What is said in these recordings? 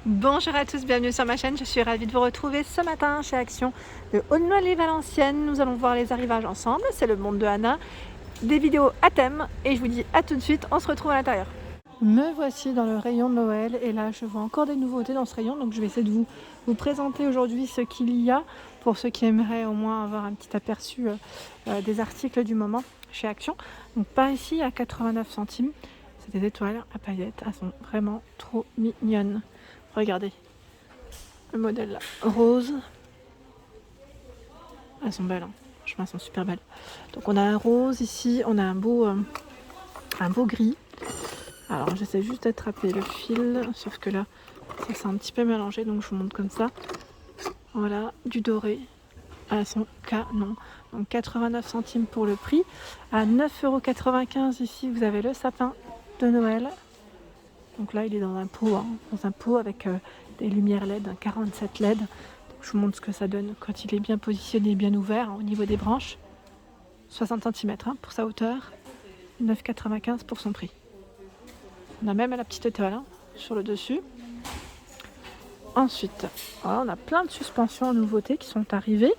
Bonjour à tous, bienvenue sur ma chaîne, je suis ravie de vous retrouver ce matin chez Action de Aulnoy-les-Valenciennes. Nous allons voir les arrivages ensemble, c'est le monde de Anna, des vidéos à thème et je vous dis à tout de suite, on se retrouve à l'intérieur. Me voici dans le rayon de Noël et là je vois encore des nouveautés dans ce rayon, donc je vais essayer de vous présenter aujourd'hui ce qu'il y a pour ceux qui aimeraient au moins avoir un petit aperçu des articles du moment chez Action. Donc par ici à 89 centimes, c'est des étoiles à paillettes, elles sont vraiment trop mignonnes. Regardez le modèle là, rose. Elles sont belles, hein. Franchement elles sont super belles. Donc on a un rose ici, on a un beau gris. Alors j'essaie juste d'attraper le fil, sauf que là ça s'est un petit peu mélangé, donc je vous montre comme ça. Voilà, du doré. Elles sont canon. Donc 89 centimes pour le prix. À 9,95 € ici vous avez le sapin de Noël. Donc là il est dans un pot, dans un pot avec des lumières LED, un 47 LED. Donc, je vous montre ce que ça donne quand il est bien positionné, bien ouvert au niveau des branches. 60 cm pour sa hauteur, 9,95 € pour son prix. On a même la petite étoile sur le dessus. Ensuite, voilà, on a plein de suspensions en nouveauté qui sont arrivées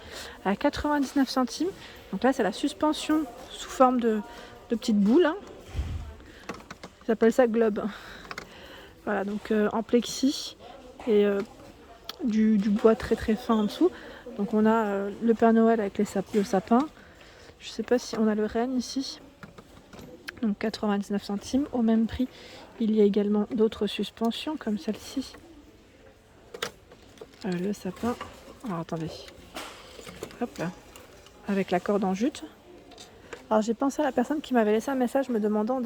à 99 centimes. Donc là c'est la suspension sous forme de petites boules. Ils appellent ça globe. Voilà, donc en plexi et du bois très très fin en dessous. Donc on a le Père Noël avec le sapin. Je sais pas si on a le renne ici. Donc 99 centimes. Au même prix, il y a également d'autres suspensions comme celle-ci. Le sapin. Alors attendez. Hop là. Avec la corde en jute. Alors j'ai pensé à la personne qui m'avait laissé un message me demandant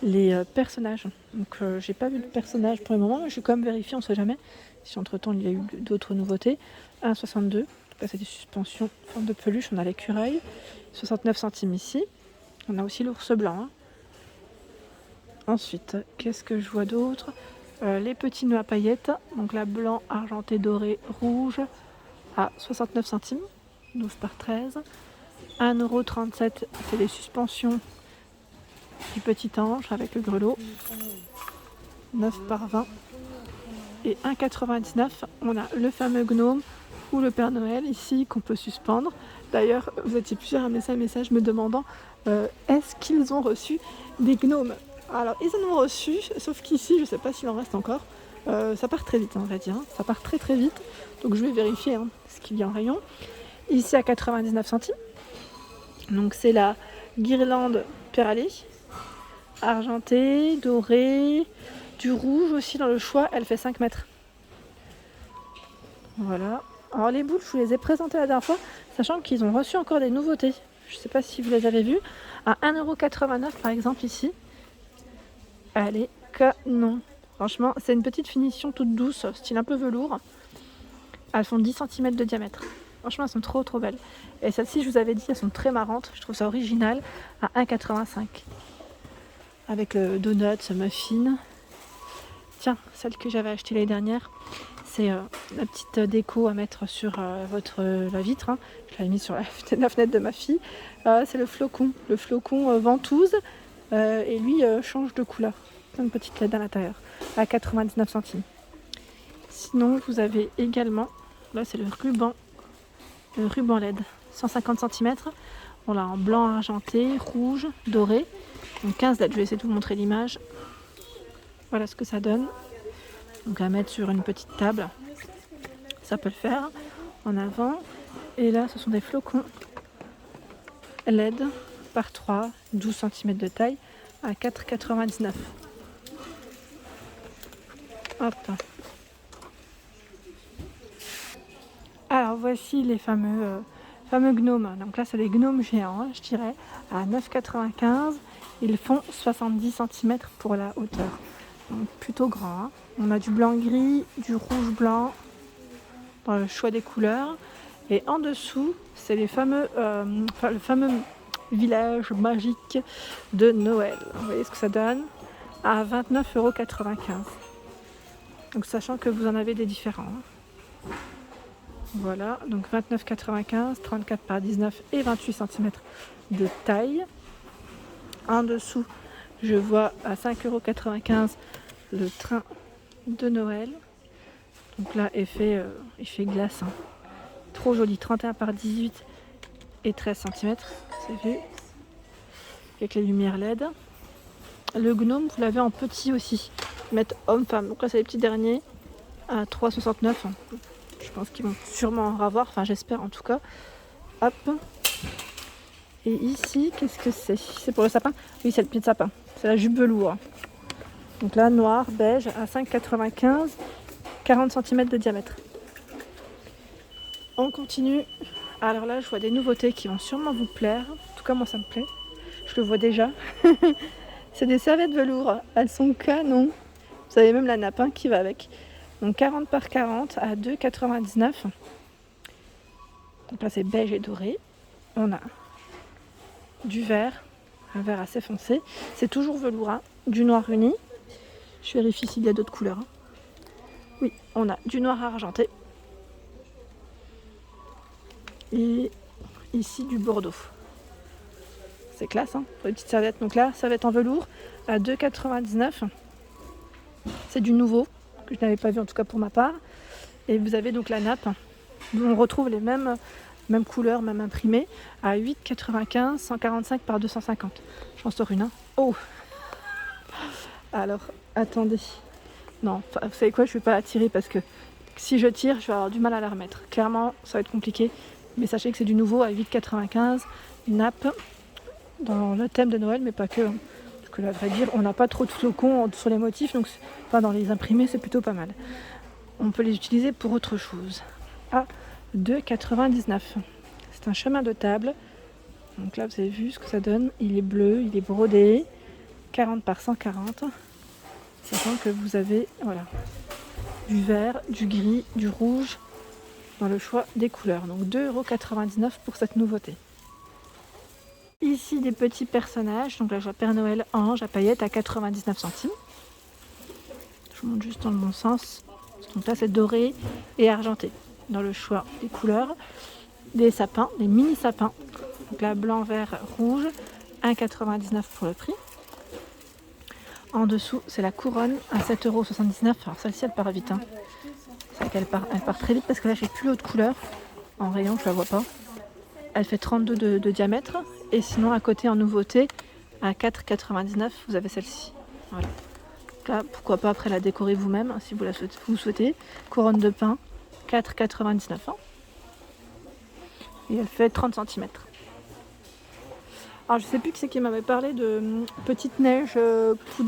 les personnages. Donc j'ai pas vu de personnage pour le moment, mais je vais quand même vérifier, on sait jamais si entre temps il y a eu d'autres nouveautés. 1,62 €, c'est des suspensions en forme de peluche, on a l'écureuil, 69 centimes ici. On a aussi l'ours blanc. Ensuite, qu'est-ce que je vois d'autre? Les petits nœuds à paillettes, donc la blanc, argenté, doré, rouge, à 69 centimes, 12 par 13. 1,37 €, c'est les suspensions du petit ange avec le grelot, 9 par 20. Et 1,99 €, on a le fameux gnome ou le Père Noël ici qu'on peut suspendre. D'ailleurs, vous étiez plusieurs à me laisser un message me demandant est-ce qu'ils ont reçu des gnomes. Alors ils en ont reçu, sauf qu'ici je ne sais pas s'il en reste encore. Ça part très vite, on va dire, ça part très très vite. Donc je vais vérifier ce qu'il y a en rayon. Ici à 99 centimes. Donc c'est la guirlande Péralé, argentée, dorée, du rouge aussi dans le choix, elle fait 5 mètres. Voilà. Alors les boules, je vous les ai présentées la dernière fois, sachant qu'ils ont reçu encore des nouveautés. Je ne sais pas si vous les avez vues. À 1,89 € par exemple ici. Elle est canon. Franchement, c'est une petite finition toute douce, style un peu velours. Elles font 10 cm de diamètre. Franchement, elles sont trop trop belles. Et celles-ci, je vous avais dit, elles sont très marrantes. Je trouve ça original. À 1,85 €. Avec le donut, ce muffin. Tiens, celle que j'avais achetée l'année dernière, c'est la petite déco à mettre sur la vitre. Je l'avais mise sur la fenêtre de ma fille. C'est le flocon ventouse. Et lui change de couleur. Une petite LED à l'intérieur. À 99 centimes. Sinon, vous avez également, là c'est le ruban LED. 150 cm. On l'a en blanc argenté, rouge, doré. Donc 15 LED. Je vais essayer de vous montrer l'image. Voilà ce que ça donne. Donc à mettre sur une petite table, ça peut le faire en avant. Et là ce sont des flocons LED par 3, 12 cm de taille à 4,99 €. Hop. Alors voici les fameux gnomes. Donc là c'est des gnomes géants, je dirais, à 9,95 €. Ils font 70 cm pour la hauteur. Donc plutôt grand. On a du blanc gris, du rouge blanc dans le choix des couleurs. Et en dessous, c'est le fameux village magique de Noël. Vous voyez ce que ça donne à 29,95 €. Donc sachant que vous en avez des différents. Voilà, donc 29,95 €, 34 par 19 et 28 cm de taille. En dessous, je vois à 5,95 € le train de Noël. Donc là, effet glace. Hein. Trop joli. 31 par 18 et 13 cm. C'est vu. Avec les lumières LED. Le gnome, vous l'avez en petit aussi. Mettre homme-femme. Donc là, c'est les petits derniers à 3,69. Je pense qu'ils vont sûrement en avoir. Enfin, j'espère en tout cas. Hop. Et ici, qu'est-ce que c'est? C'est pour le sapin? Oui, c'est le pied de sapin. C'est la jupe velours. Donc là, noir, beige, à 5,95, 40 cm de diamètre. On continue. Alors là, je vois des nouveautés qui vont sûrement vous plaire. En tout cas, moi, ça me plaît. Je le vois déjà. C'est des serviettes velours. Elles sont canon. Vous avez même la nappe qui va avec. Donc 40 par 40 à 2,99. Donc là, c'est beige et doré. On a du vert, un vert assez foncé. C'est toujours velours, hein, du noir uni. Je vérifie s'il y a d'autres couleurs. Hein. Oui, on a du noir argenté. Et ici du bordeaux. C'est classe, hein, pour les petites serviettes. Donc là, serviette en velours à 2,99. C'est du nouveau, que je n'avais pas vu en tout cas pour ma part. Et vous avez donc la nappe, où on retrouve les mêmes couleurs, même imprimées, à 8,95, 145 par 250. J'en sors une. Hein. Oh! Alors, attendez. Non, vous savez quoi, je ne vais pas la tirer parce que si je tire, je vais avoir du mal à la remettre. Clairement, ça va être compliqué. Mais sachez que c'est du nouveau à 8,95. Nappe dans le thème de Noël, mais pas que. Hein. Parce que là, à vrai dire, on n'a pas trop de flocons sur les motifs, donc dans les imprimés, c'est plutôt pas mal. On peut les utiliser pour autre chose. À 2,99. C'est un chemin de table. Donc là, vous avez vu ce que ça donne. Il est bleu, il est brodé. 40 par 140. Sachant que vous avez voilà, du vert, du gris, du rouge dans le choix des couleurs. Donc 2,99 € pour cette nouveauté. Ici des petits personnages. Donc là je vois Père Noël ange à paillettes à 99 centimes. Je vous montre juste dans le bon sens. Donc là c'est doré et argenté dans le choix des couleurs. Des sapins, des mini sapins. Donc là blanc, vert, rouge. 1,99 € pour le prix. En dessous, c'est la couronne à 7,79 €. Alors celle-ci, elle part vite. Hein. C'est qu'elle part très vite parce que là, j'ai plus l'autre couleur. En rayon, je la vois pas. Elle fait 32 de diamètre. Et sinon, à côté, en nouveauté, à 4,99 €, vous avez celle-ci. Voilà. Là, pourquoi pas après la décorer vous-même, hein, si vous souhaitez. Couronne de pin, 4,99 €. Hein. Et elle fait 30 cm. Alors je sais plus qui c'est qui m'avait parlé de petite neige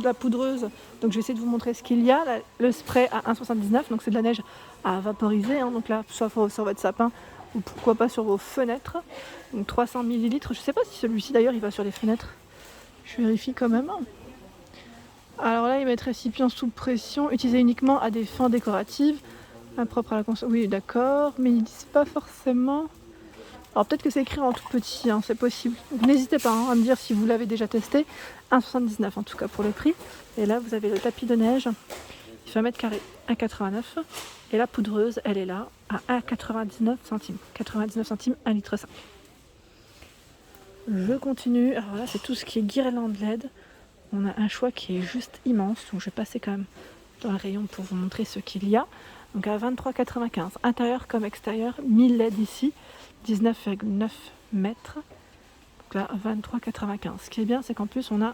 la poudreuse. Donc je vais essayer de vous montrer ce qu'il y a. Là, le spray à 1,79 €, donc c'est de la neige à vaporiser. Hein, donc là, soit sur votre sapin ou pourquoi pas sur vos fenêtres. Donc 300 ml. Je sais pas si celui-ci d'ailleurs il va sur les fenêtres. Je vérifie quand même. Alors là, il met récipient sous pression, utilisé uniquement à des fins décoratives, impropre à la consommation. Oui, d'accord, mais ils disent pas forcément. Alors peut-être que c'est écrit en tout petit, hein, c'est possible. Donc n'hésitez pas à me dire si vous l'avez déjà testé. 1,79 € en tout cas pour le prix. Et là vous avez le tapis de neige, il fait 1m², 1,89 €. Et la poudreuse, elle est là à 1,99 centimes. 99 centimes, 1,5 litre. Je continue. Alors là c'est tout ce qui est guirlande LED. On a un choix qui est juste immense. Donc je vais passer quand même dans le rayon pour vous montrer ce qu'il y a. Donc à 23,95 €. Intérieur comme extérieur, 1000 LED ici. 19,9 mètres. Donc là, 23,95. Ce qui est bien, c'est qu'en plus, on a une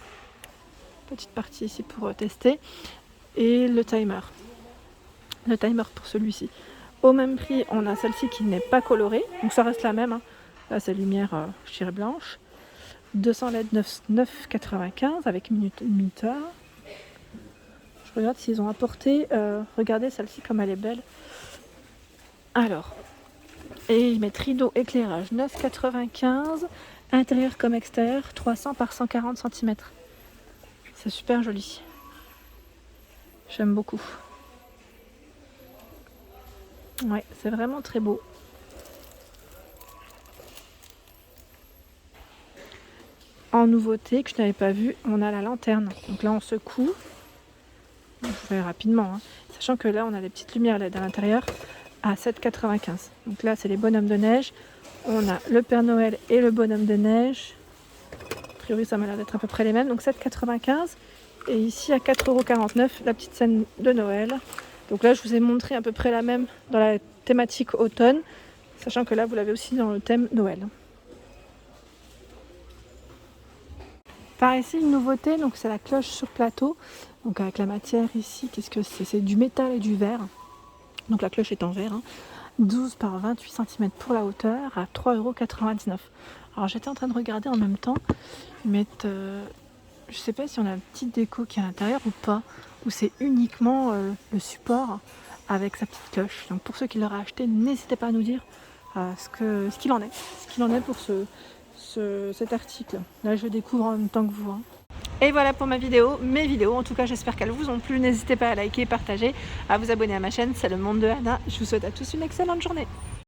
petite partie ici pour tester. Et le timer. Le timer pour celui-ci. Au même prix, on a celle-ci qui n'est pas colorée. Donc ça reste la même. Hein. Là, c'est lumière, je dirais blanche. 200 LED 9,95 avec minuteur. Je regarde s'ils ont apporté. Regardez celle-ci comme elle est belle. Alors. Et ils mettent rideau éclairage 9,95 €, intérieur comme extérieur, 300 par 140 cm. C'est super joli. J'aime beaucoup. Ouais, c'est vraiment très beau. En nouveauté que je n'avais pas vu, on a la lanterne. Donc là on secoue. Je fais rapidement, hein. Sachant que là on a des petites lumières LED à l'intérieur. À 7,95 €. Donc là, c'est les bonhommes de neige. On a le Père Noël et le bonhomme de neige. A priori, ça m'a l'air d'être à peu près les mêmes. Donc 7,95 €. Et ici, à 4,49 €, la petite scène de Noël. Donc là, je vous ai montré à peu près la même dans la thématique automne, sachant que là, vous l'avez aussi dans le thème Noël. Par ici, une nouveauté, donc c'est la cloche sur plateau. Donc avec la matière ici, qu'est-ce que c'est? C'est du métal et du verre. Donc la cloche est en verre, 12 par 28 cm pour la hauteur, à 3,99 €. Alors j'étais en train de regarder en même temps, ils mettent, je sais pas si on a une petite déco qui est à l'intérieur ou pas, ou c'est uniquement le support avec sa petite cloche. Donc pour ceux qui l'auraient acheté, n'hésitez pas à nous dire ce qu'il en est pour cet article. Là je le découvre en même temps que vous. Et voilà pour mes vidéos. En tout cas, j'espère qu'elles vous ont plu. N'hésitez pas à liker, partager, à vous abonner à ma chaîne. C'est le monde de Anna. Je vous souhaite à tous une excellente journée.